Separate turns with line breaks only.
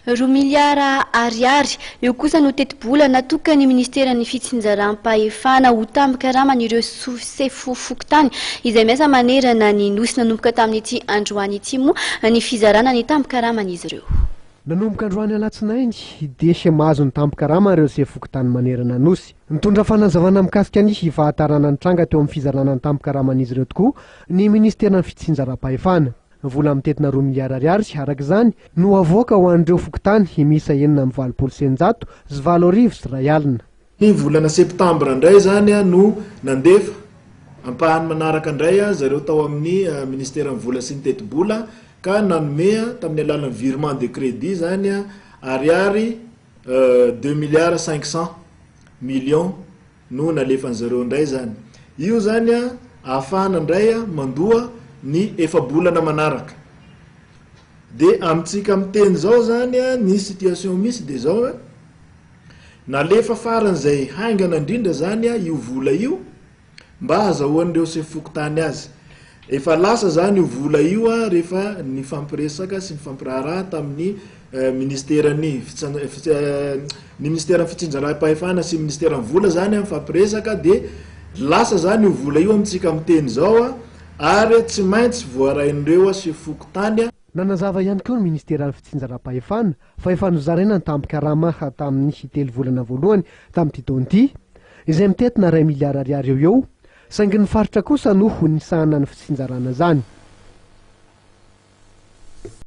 roa miliara ariary eo kosa no teti-bola natokany ministeran'ny fitsinjaram-pahefana ho tampikarama ireo sefo-fokontany izay miasa manerana ny nosy nanomboka tamin'ity androany ity moa ny fizarana ny tampikaraman'izy ireo.
Nanomboka androany alatsinainy desy mahazo ny tampikaramana ireo sefo-fokontany manerana nosy. Nitondra fanazavana mikasika ny hivahatarana ny tranga teo amin'ny fizarana ny tampikaraman'izy ireo tokoa ny ministeran'ny fitsinjaram-pahefana. Vola mitetina 2 miliara ariary araka izany no avoaka ho an'ireo fokontany misa 9,700 sy 4,000 sy iray alina.
Ny volana septambra indray zany no nandefa ampahany manaraka indray zareo tao amin'ny ministeran'ny vola sy ny teti-bola ka nanome tamin'ny alalan'ny virement de crédit zany ariary 2 miliara 500 millions no nalefan'zareo indray zany. Io zany ahafahana indray mandoa ny efa-bolana manaraka. De amintsika miteny zao zany ny situation misy de zao nalefa faran'izay haingana indrindra zany io vola io mba azahoan'ireo sefo-fokontany azy. Efa lasa zany io vola io rehefa ny fampiresaka sy ny fampiraharaha tamin'ny ministeran'ny fitsinjaram-pahefana sy ministeran'ny vola zany fampiresaka de lasa zany io vola io amintsika miteny zao ary tsy maintsy voarain'ireo sefo-fokontany.
Nanazava ihany koa ny ministeran'ny fitsinjaram-pahefana fa efa nozaraina ny tampikarama tamin'ny 3 volana voalohany tamin'ity taona ity izay mitetina 2 miliara ariary eo saingy ny faritra kosa no nisahana ny fitsinjarana zany.